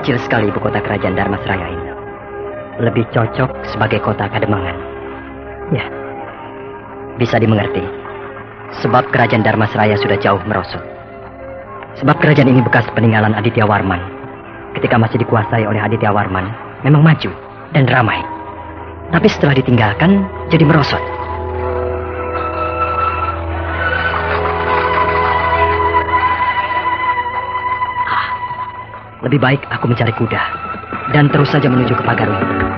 Kecil sekali ibu kota kerajaan Dharmasraya ini. Lebih cocok sebagai kota Kademangan. Ya, bisa dimengerti. Sebab kerajaan Dharmasraya sudah jauh merosot. Sebab kerajaan ini bekas peninggalan Aditya Warman. Ketika masih dikuasai oleh Aditya Warman, memang maju dan ramai. Tapi setelah ditinggalkan, jadi merosot. Lebih baik aku mencari kuda dan terus saja menuju ke Pagaruyung.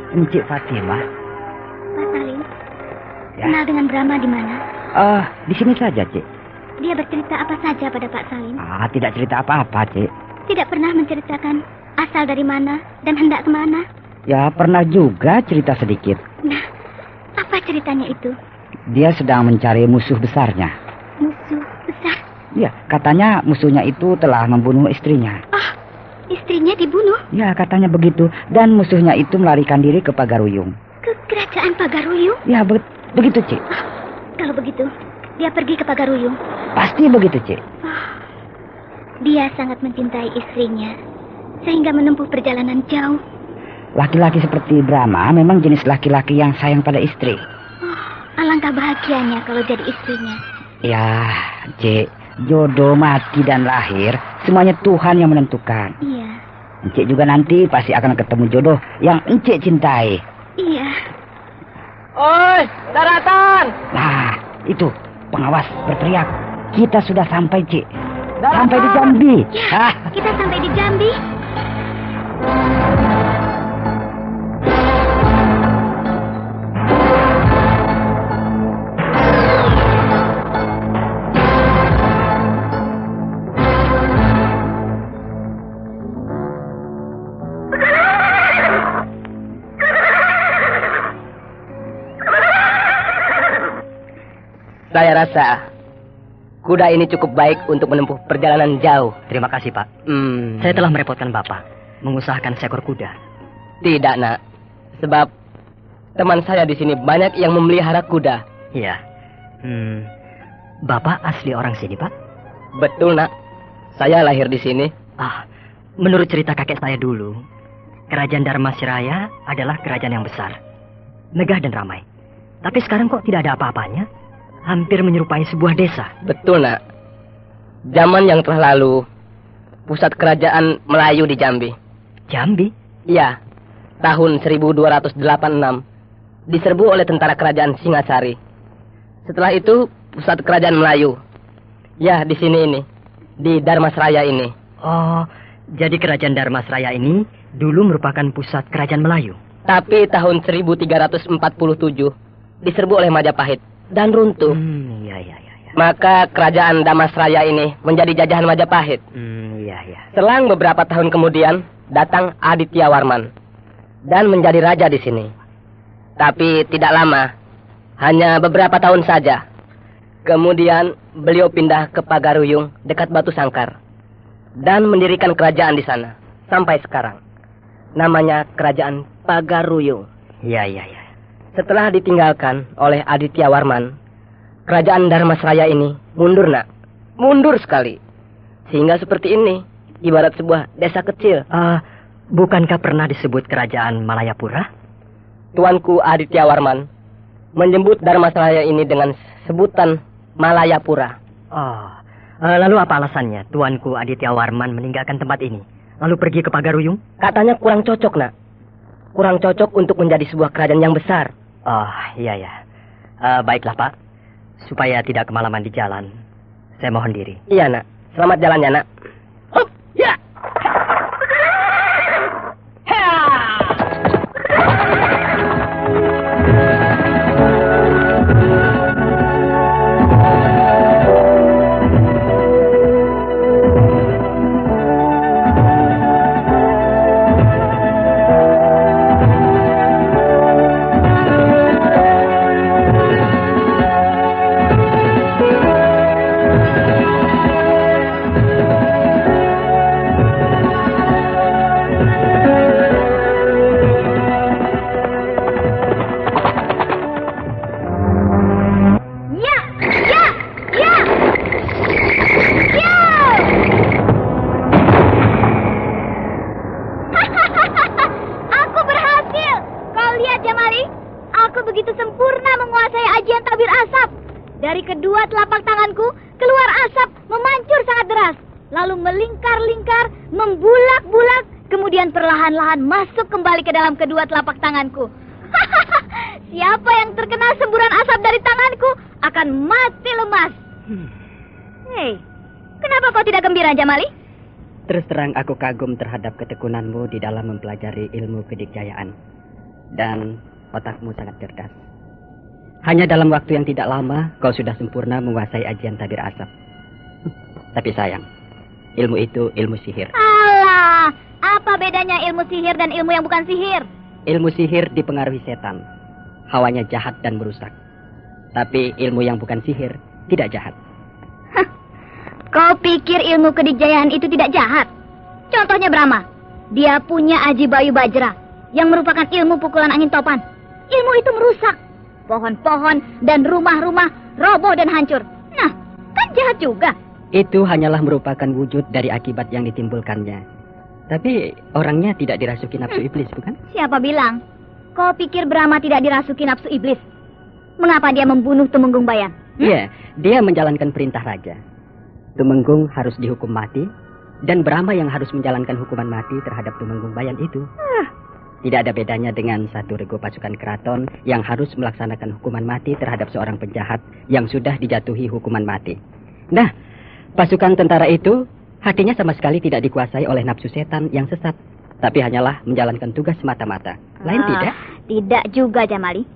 Encik Fatimah. Pak Salim, ya. Kenal dengan Brahma di mana? Di sini saja, Cik. Dia bercerita apa saja pada Pak Salim? Tidak cerita apa-apa, Cik. Tidak pernah menceritakan asal dari mana dan hendak kemana? Ya, pernah juga cerita sedikit. Nah, apa ceritanya itu? Dia sedang mencari musuh besarnya. Musuh besar? Ya, katanya musuhnya itu telah membunuh istrinya. Istrinya dibunuh? Ya, katanya begitu. Dan musuhnya itu melarikan diri ke Pagaruyung. Ke kerajaan Pagaruyung? Ya, begitu, Cik. Kalau begitu, dia pergi ke Pagaruyung? Pasti begitu, Cik. Dia sangat mencintai istrinya, sehingga menempuh perjalanan jauh. Laki-laki seperti Brahma memang jenis laki-laki yang sayang pada istri. Alangkah bahagianya kalau jadi istrinya. Ya, Cik. Jodoh, mati, dan lahir, semuanya Tuhan yang menentukan. Iya. Encik juga nanti pasti akan ketemu jodoh yang Encik cintai. Iya. Oi, daratan! Nah, itu, pengawas berteriak. Kita sudah sampai, Cik. Daratan! Sampai di Jambi. Ya, kita sampai di Jambi. Saya rasa kuda ini cukup baik untuk menempuh perjalanan jauh. Terima kasih, Pak. Saya telah merepotkan Bapak mengusahakan seekor kuda. Tidak, Nak. Sebab teman saya di sini banyak yang memelihara kuda. Iya. Bapak asli orang sini, Pak? Betul, Nak. Saya lahir di sini. Menurut cerita kakek saya dulu, kerajaan Dharmasraya adalah kerajaan yang besar, megah dan ramai. Tapi sekarang kok tidak ada apa-apanya? Hampir menyerupai sebuah desa. Betul, Nak. Zaman yang telah lalu, pusat kerajaan Melayu di Jambi. Jambi? Iya. Tahun 1286 diserbu oleh tentara kerajaan Singasari. Setelah itu, pusat kerajaan Melayu. Ya, di sini ini. Di Dharmasraya ini. Oh, jadi kerajaan Dharmasraya ini dulu merupakan pusat kerajaan Melayu. Tapi tahun 1347 diserbu oleh Majapahit dan runtuh. Iya. Maka kerajaan Dharmasraya ini menjadi jajahan Majapahit. Iya. Selang beberapa tahun kemudian datang Aditya Warman dan menjadi raja di sini. Tapi tidak lama, hanya beberapa tahun saja. Kemudian beliau pindah ke Pagaruyung dekat Batu Sangkar dan mendirikan kerajaan di sana sampai sekarang. Namanya Kerajaan Pagaruyung. Iya. Setelah ditinggalkan oleh Aditya Warman, kerajaan Dharmasraya ini mundur, Nak. Mundur sekali. Sehingga seperti ini, ibarat sebuah desa kecil. Bukankah pernah disebut kerajaan Malayapura? Tuanku Aditya Warman menyebut Dharmasraya ini dengan sebutan Malayapura. Lalu apa alasannya Tuanku Aditya Warman meninggalkan tempat ini, lalu pergi ke Pagaruyung? Katanya kurang cocok, Nak. Kurang cocok untuk menjadi sebuah kerajaan yang besar. Iya. Baiklah, Pak. Supaya tidak kemalaman di jalan, Saya mohon diri. Iya, nak. Selamat jalan ya, nak. Hup, ya. Dari kedua telapak tanganku keluar asap memancur sangat deras, lalu melingkar-lingkar, membulak-bulak, kemudian perlahan-lahan masuk kembali ke dalam kedua telapak tanganku. Siapa yang terkena semburan asap dari tanganku akan mati lemas. Hei, kenapa kau tidak gembira, Jamali? Terus terang aku kagum terhadap ketekunanmu di dalam mempelajari ilmu kedikjayaan. Dan otakmu sangat cerdas. Hanya dalam waktu yang tidak lama, kau sudah sempurna menguasai ajian tabir asap. Tapi sayang, ilmu itu ilmu sihir. Alah, apa bedanya ilmu sihir dan ilmu yang bukan sihir? Ilmu sihir dipengaruhi setan. Hawanya jahat dan merusak. Tapi ilmu yang bukan sihir tidak jahat. Kau pikir ilmu kedikjayaan itu tidak jahat? Contohnya Brahma. Dia punya Aji Bayu Bajra, yang merupakan ilmu pukulan angin topan. Ilmu itu merusak. Pohon-pohon dan rumah-rumah roboh dan hancur. Nah, kan jahat juga. Itu hanyalah merupakan wujud dari akibat yang ditimbulkannya. Tapi orangnya tidak dirasuki nafsu iblis, bukan? Siapa bilang? Kau pikir Brahma tidak dirasuki nafsu iblis? Mengapa dia membunuh Tumenggung Bayan? Iya, dia menjalankan perintah raja. Tumenggung harus dihukum mati, dan Brahma yang harus menjalankan hukuman mati terhadap Tumenggung Bayan itu. Tidak ada bedanya dengan satu regu pasukan keraton yang harus melaksanakan hukuman mati terhadap seorang penjahat yang sudah dijatuhi hukuman mati. Nah, pasukan tentara itu hatinya sama sekali tidak dikuasai oleh nafsu setan yang sesat, tapi hanyalah menjalankan tugas semata-mata. Lain tidak? Tidak juga, Jamali.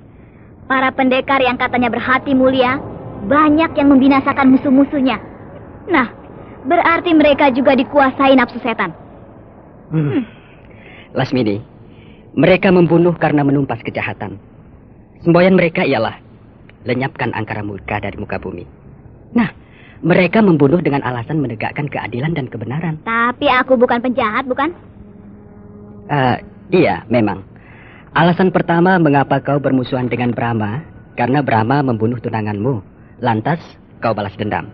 Para pendekar yang katanya berhati mulia, banyak yang membinasakan musuh-musuhnya. Nah, berarti mereka juga dikuasai nafsu setan. Lasmini, mereka membunuh karena menumpas kejahatan. Semboyan mereka ialah lenyapkan angkara murka dari muka bumi. Nah, mereka membunuh dengan alasan menegakkan keadilan dan kebenaran. Tapi aku bukan penjahat, bukan? Iya, memang. Alasan pertama mengapa kau bermusuhan dengan Brahma, karena Brahma membunuh tunanganmu. Lantas, kau balas dendam.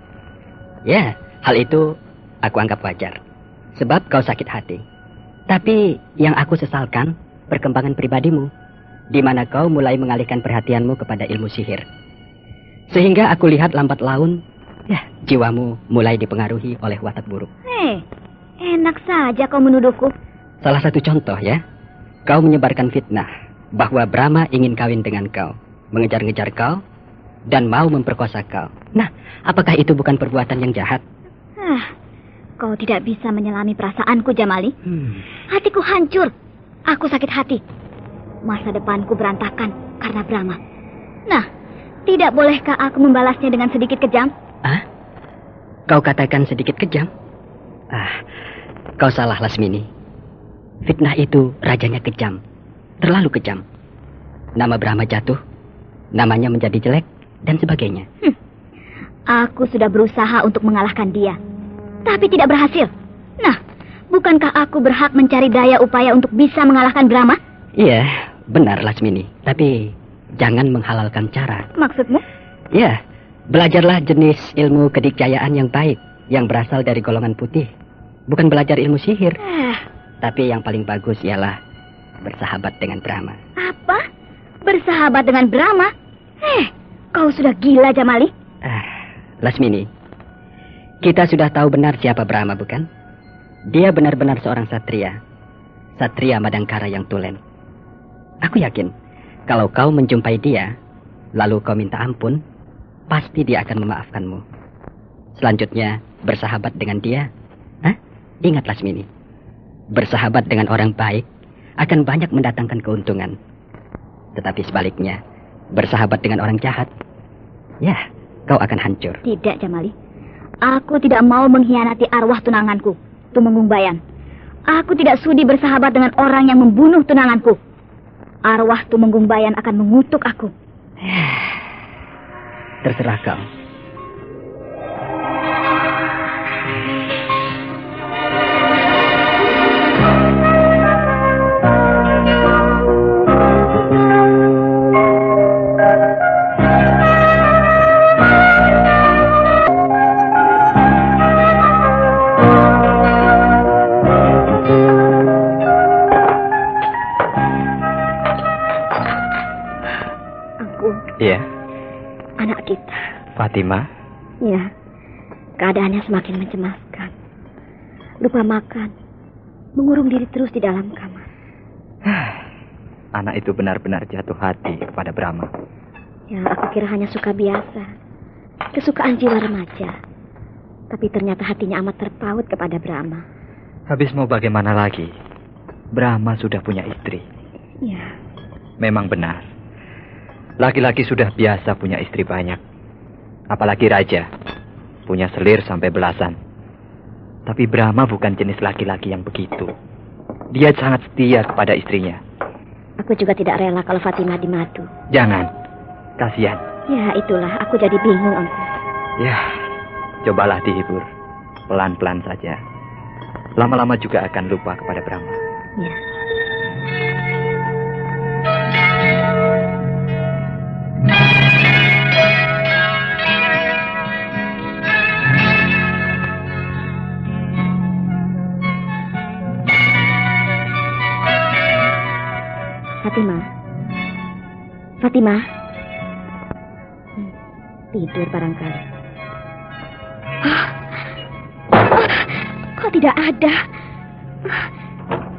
Ya, hal itu aku anggap wajar. Sebab kau sakit hati. Tapi yang aku sesalkan, perkembangan pribadimu, di mana kau mulai mengalihkan perhatianmu kepada ilmu sihir. Sehingga aku lihat lambat laun, jiwamu mulai dipengaruhi oleh watak buruk. Hei, enak saja kau menuduhku. Salah satu contoh ya, kau menyebarkan fitnah bahwa Brahma ingin kawin dengan kau, mengejar-ngejar kau, dan mau memperkosa kau. Nah, apakah itu bukan perbuatan yang jahat? Kau tidak bisa menyelami perasaanku, Jamali. Hatiku hancur. Aku sakit hati. Masa depanku berantakan karena Brahma. Nah, tidak bolehkah aku membalasnya dengan sedikit kejam? Kau katakan sedikit kejam? Kau salah, Lasmini. Fitnah itu rajanya kejam. Terlalu kejam. Nama Brahma jatuh, namanya menjadi jelek, dan sebagainya. Aku sudah berusaha untuk mengalahkan dia, tapi tidak berhasil. Nah, bukankah aku berhak mencari daya upaya untuk bisa mengalahkan Brahma? Iya, benar Lasmini. Tapi jangan menghalalkan cara. Maksudmu? Ya, belajarlah jenis ilmu kedikjayaan yang baik, yang berasal dari golongan putih. Bukan belajar ilmu sihir. Tapi yang paling bagus ialah bersahabat dengan Brahma. Apa? Bersahabat dengan Brahma? Kau sudah gila, Jamali. Lasmini, kita sudah tahu benar siapa Brahma, bukan? Dia benar-benar seorang satria. Satria Madangkara yang tulen. Aku yakin, kalau kau menjumpai dia, lalu kau minta ampun, pasti dia akan memaafkanmu. Selanjutnya, bersahabat dengan dia. Hah? Ingat Lasmini, bersahabat dengan orang baik akan banyak mendatangkan keuntungan. Tetapi sebaliknya, bersahabat dengan orang jahat, ya, kau akan hancur. Tidak, Jamali. Aku tidak mau mengkhianati arwah tunanganku, Tumenggung Bayan. Aku tidak sudi bersahabat dengan orang yang membunuh tunanganku. Arwah Tumenggung Bayan akan mengutuk aku. Terserah kau. Iya. Anak kita. Fatimah. Ya, keadaannya semakin mencemaskan. Lupa makan, mengurung diri terus di dalam kamar. Anak itu benar-benar jatuh hati kepada Brahma. Ya, aku kira hanya suka biasa, kesukaan jiwa remaja. Tapi ternyata hatinya amat terpaut kepada Brahma. Habis mau bagaimana lagi? Brahma sudah punya istri. Ya. Memang benar. Laki-laki sudah biasa punya istri banyak. Apalagi raja. Punya selir sampai belasan. Tapi Brahma bukan jenis laki-laki yang begitu. Dia sangat setia kepada istrinya. Aku juga tidak rela kalau Fatimah dimadu. Jangan. Kasihan. Ya, itulah. Aku jadi bingung, Angku. Ya, cobalah dihibur. Pelan-pelan saja. Lama-lama juga akan lupa kepada Brahma. Ya. Fatimah. Tidur barangkali. Kok tidak ada?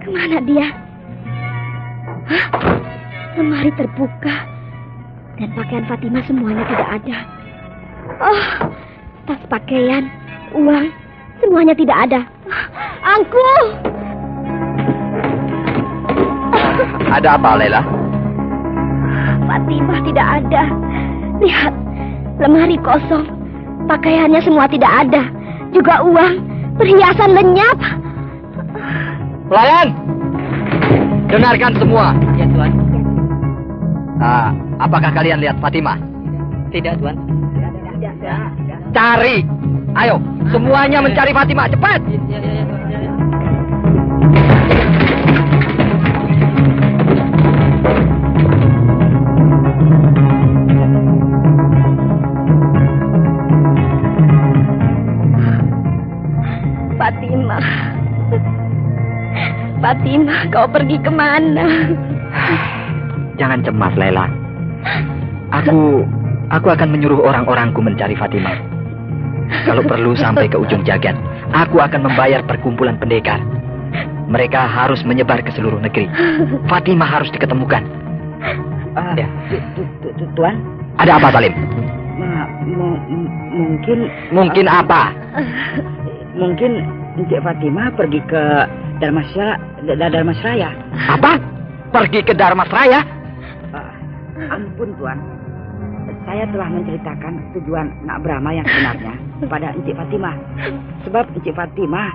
Kemana dia? Lemari terbuka. Dan pakaian Fatimah semuanya tidak ada. Tas pakaian, uang, semuanya tidak ada. Angku! Ada apa, Lela? Fatimah tidak ada. Lihat, lemari kosong. Pakaiannya semua tidak ada. Juga uang, perhiasan lenyap. Pelayan! Dengarkan semua. Ya, Tuan. Apakah kalian lihat Fatimah? Tidak, Tuan. Cari! Ayo, semuanya mencari Fatimah, cepat! Fatimah, kau pergi kemana? Jangan cemas, Lela. Aku akan menyuruh orang-orangku mencari Fatimah. Kalau perlu sampai ke ujung jagat, aku akan membayar perkumpulan pendekar. Mereka harus menyebar ke seluruh negeri. Fatimah harus diketemukan. Ya. Tuan? Ada apa, Salim? Mungkin apa? Mungkin Encik Fatimah pergi ke Darmasraya. Apa? Pergi ke Darmasraya? Ampun, Tuan. Saya telah menceritakan tujuan Nak Brahma yang sebenarnya kepada Encik Fatimah. Sebab Encik Fatimah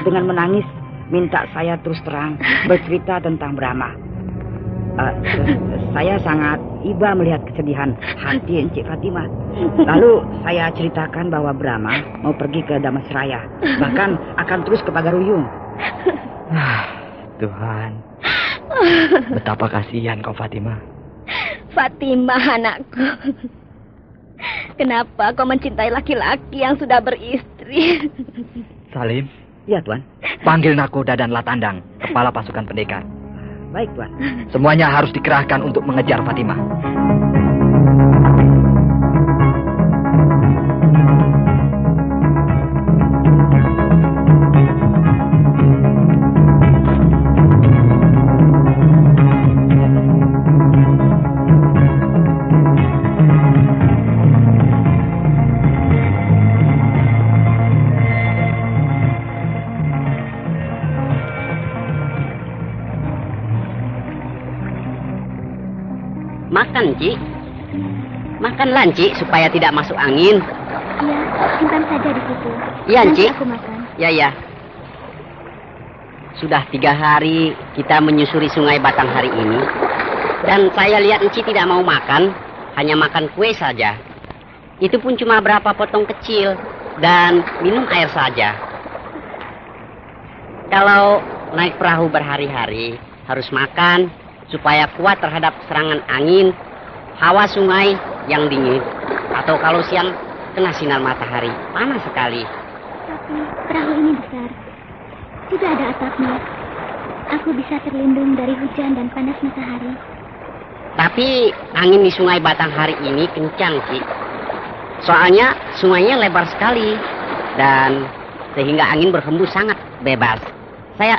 dengan menangis minta saya terus terang bercerita tentang Brahma. Saya sangat iba melihat kesedihan hati Encik Fatimah. Lalu saya ceritakan bahwa Brahma mau pergi ke Damasraya, bahkan akan terus ke Pagaruyung. Tuhan, betapa kasihan kau, Fatimah. Fatimah, anakku. Kenapa kau mencintai laki-laki yang sudah beristri? Salim. Ya, Tuan. Panggil Nakoda dan Latandang, kepala pasukan pendekar. Baik, Tuan. Semuanya harus dikerahkan untuk mengejar Fatimah. Makan, Ci. Makanlah, Ci, supaya tidak masuk angin. Iya, simpan saja di situ. Iya, Nanti Ci. aku makan. Ya. Sudah 3 hari kita menyusuri sungai Batang hari ini. Dan saya lihat Enci tidak mau makan, hanya makan kue saja. Itu pun cuma berapa potong kecil dan minum air saja. Kalau naik perahu berhari-hari, harus makan supaya kuat terhadap serangan angin, hawa sungai yang dingin. Atau kalau siang kena sinar matahari, panas sekali. Tapi perahu ini besar. Tidak ada atapnya. Aku bisa terlindung dari hujan dan panas matahari. Tapi angin di sungai Batang hari ini kencang, Ci. Soalnya sungainya lebar sekali. Dan sehingga angin berhembus sangat bebas. Saya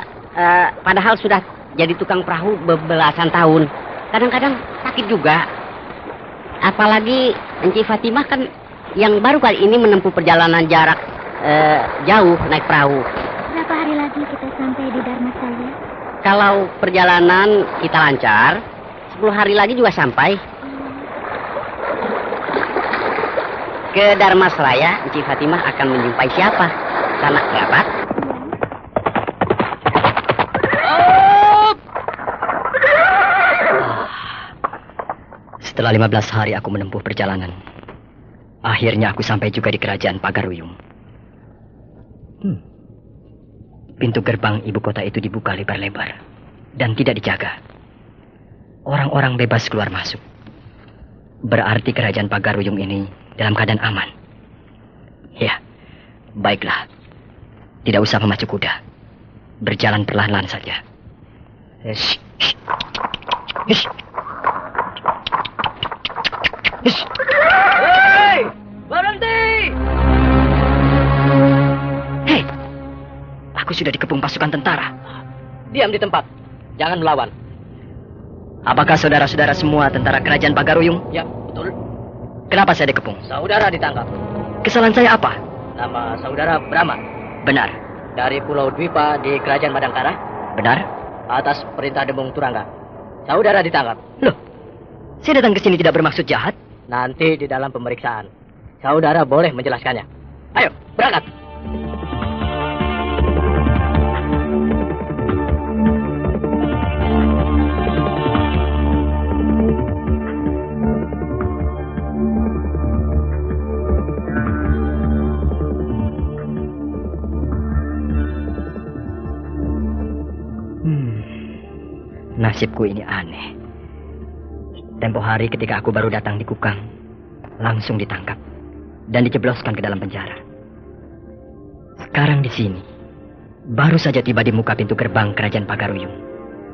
padahal sudah jadi tukang perahu bebelasan tahun. Kadang-kadang sakit juga. Apalagi Enci Fatimah kan yang baru kali ini menempuh perjalanan jarak jauh naik perahu. Berapa hari lagi kita sampai di Dharmasraya? Kalau perjalanan kita lancar, 10 hari lagi juga sampai. Ke Dharmasraya, Enci Fatimah akan menjumpai siapa? Sanak kerabat? Setelah 15 hari aku menempuh perjalanan, akhirnya aku sampai juga di kerajaan Pagaruyung. Pintu gerbang ibu kota itu dibuka lebar-lebar dan tidak dijaga. Orang-orang bebas keluar masuk. Berarti kerajaan Pagaruyung ini dalam keadaan aman. Ya, baiklah. Tidak usah memacu kuda. Berjalan perlahan-lahan saja. Hei! Berhenti! Hei! Aku sudah dikepung pasukan tentara. Diam di tempat. Jangan melawan. Apakah saudara-saudara semua tentara kerajaan Pagaruyung? Ya, betul. Kenapa saya dikepung? Saudara ditangkap. Kesalahan saya apa? Nama saudara Brahma. Benar. Dari Pulau Dwipa di Kerajaan Madangkara. Benar? Atas perintah Demung Turangga. Saudara ditangkap. Loh, saya datang ke sini tidak bermaksud jahat. Nanti di dalam pemeriksaan, saudara boleh menjelaskannya. Ayo, berangkat. Nasibku ini aneh. Tempo hari ketika aku baru datang di Kukang, langsung ditangkap dan dijebloskan ke dalam penjara. Sekarang di sini, baru saja tiba di muka pintu gerbang kerajaan Pagaruyung,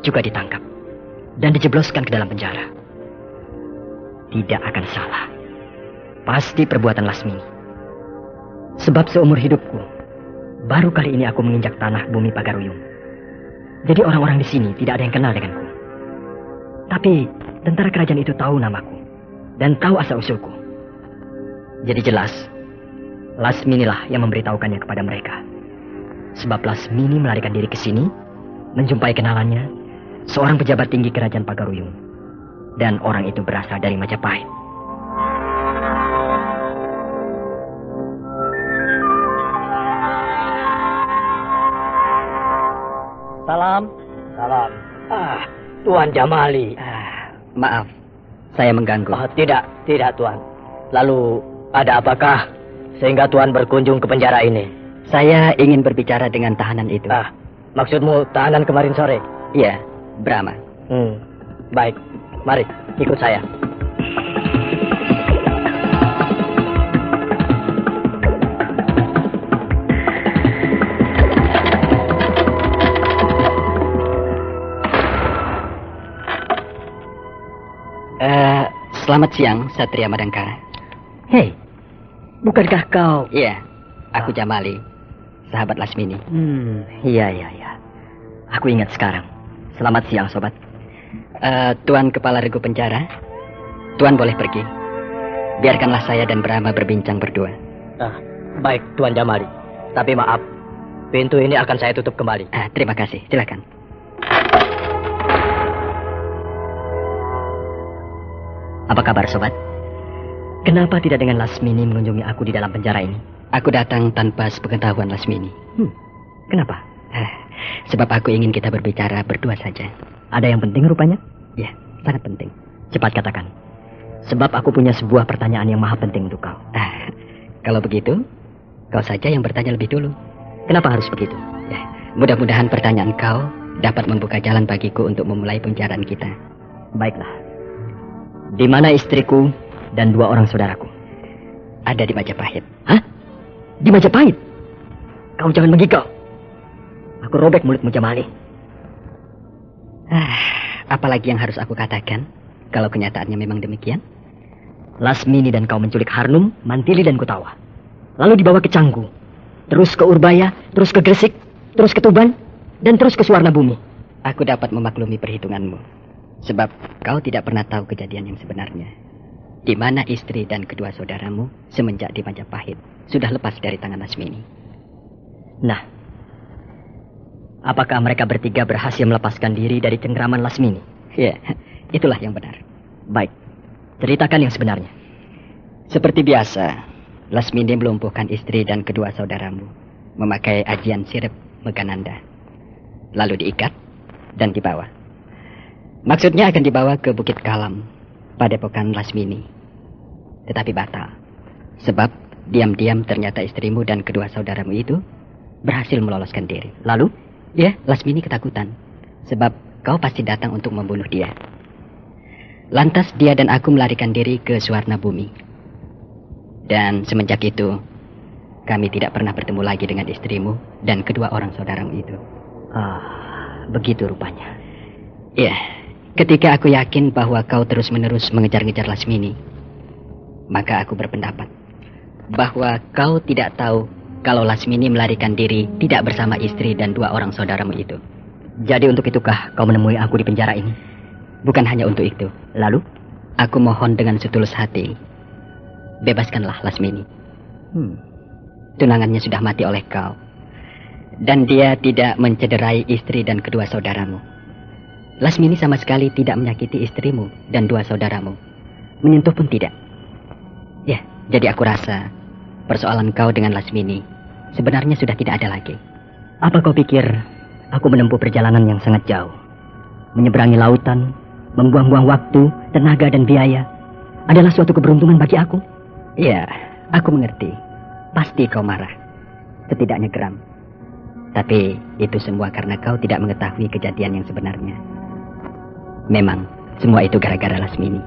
juga ditangkap dan dijebloskan ke dalam penjara. Tidak akan salah. Pasti perbuatan Lasmini. Sebab seumur hidupku, baru kali ini aku menginjak tanah bumi Pagaruyung. Jadi orang-orang di sini tidak ada yang kenal denganku. Tapi tentara kerajaan itu tahu namaku dan tahu asal-usulku. Jadi jelas, Lasmini lah yang memberitahukannya kepada mereka. Sebab Lasmini melarikan diri ke sini, menjumpai kenalannya, seorang pejabat tinggi kerajaan Pagaruyung. Dan orang itu berasal dari Majapahit. Salam. Salam. Tuan Jamali. Maaf, saya mengganggu. Tidak, Tuan. Lalu ada apakah sehingga Tuan berkunjung ke penjara ini? Saya ingin berbicara dengan tahanan itu. Maksudmu tahanan kemarin sore? Iya, Brahma. Baik, mari ikut saya. Selamat siang, Satria Madangkara. Hei, bukankah kau? Iya, aku Jamali, sahabat Lasmini. Iya. Aku ingat sekarang. Selamat siang, sobat. Tuan Kepala Regu Penjara, Tuan boleh pergi. Biarkanlah saya dan Brahma berbincang berdua. Baik, Tuan Jamali. Tapi maaf, pintu ini akan saya tutup kembali. Terima kasih, silakan. Apa kabar, sobat? Kenapa tidak dengan Lasmini mengunjungi aku di dalam penjara ini? Aku datang tanpa sepengetahuan Lasmini. Kenapa? Sebab aku ingin kita berbicara berdua saja. Ada yang penting rupanya? Ya, sangat penting. Cepat katakan. Sebab aku punya sebuah pertanyaan yang maha penting untuk kau. Kalau begitu, kau saja yang bertanya lebih dulu. Kenapa harus begitu? Ya, mudah-mudahan pertanyaan kau dapat membuka jalan bagiku untuk memulai pembicaraan kita. Baiklah. Di mana istriku dan 2 orang saudaraku? Ada di Majapahit. Hah? Di Majapahit? Kau jangan menggigau. Aku robek mulutmu, Jamali. Apalagi yang harus aku katakan kalau kenyataannya memang demikian? Lasmini dan kau menculik Harnum, Mantili dan Kutawa. Lalu dibawa ke Canggu, terus ke Urbaya, terus ke Gresik, terus ke Tuban, dan terus ke Suwarnabumi. Aku dapat memaklumi perhitunganmu, sebab kau tidak pernah tahu kejadian yang sebenarnya. Di mana istri dan kedua saudaramu semenjak di Majapahit sudah lepas dari tangan Lasmini. Nah, apakah mereka bertiga berhasil melepaskan diri dari cengkraman Lasmini? Ya, itulah yang benar. Baik, ceritakan yang sebenarnya. Seperti biasa, Lasmini melumpuhkan istri dan kedua saudaramu memakai ajian sirip Megananda. Lalu diikat dan dibawa. Maksudnya akan dibawa ke Bukit Kalam, padepokan Lasmini. Tetapi batal. Sebab diam-diam ternyata istrimu dan kedua saudaramu itu berhasil meloloskan diri. Lalu? Ya, Lasmini ketakutan. Sebab kau pasti datang untuk membunuh dia. Lantas dia dan aku melarikan diri ke Suwarnabumi. Dan semenjak itu, kami tidak pernah bertemu lagi dengan istrimu dan kedua orang saudaramu itu. Begitu rupanya. Ya, ketika aku yakin bahwa kau terus-menerus mengejar-ngejar Lasmini, maka aku berpendapat bahwa kau tidak tahu kalau Lasmini melarikan diri tidak bersama istri dan 2 orang saudaramu itu. Jadi untuk itukah kau menemui aku di penjara ini? Bukan hanya untuk itu. Lalu? Aku mohon dengan setulus hati, bebaskanlah Lasmini. Tunangannya sudah mati oleh kau. Dan dia tidak mencederai istri dan kedua saudaramu. Lasmini sama sekali tidak menyakiti istrimu dan 2 saudaramu. Menyentuh pun tidak. Ya, jadi aku rasa persoalan kau dengan Lasmini sebenarnya sudah tidak ada lagi. Apa kau pikir aku menempuh perjalanan yang sangat jauh? Menyeberangi lautan, membuang-buang waktu, tenaga dan biaya adalah suatu keberuntungan bagi aku? Ya, aku mengerti. Pasti kau marah. Setidaknya geram. Tapi itu semua karena kau tidak mengetahui kejadian yang sebenarnya. Memang, semua itu gara-gara Lasmini.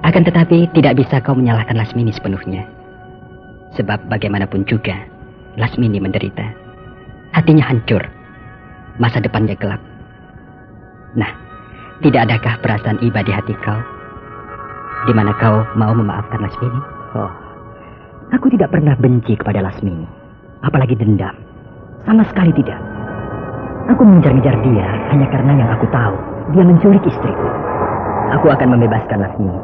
Akan tetapi tidak bisa kau menyalahkan Lasmini sepenuhnya. Sebab bagaimanapun juga, Lasmini menderita. Hatinya hancur. Masa depannya gelap. Nah, tidak adakah perasaan iba di hati kau? Di mana kau mau memaafkan Lasmini? Aku tidak pernah benci kepada Lasmini. Apalagi dendam. Sama sekali tidak. Aku mengejar-ngejar dia hanya karena yang aku tahu. Dia menculik istriku. Aku akan membebaskan Lasmini.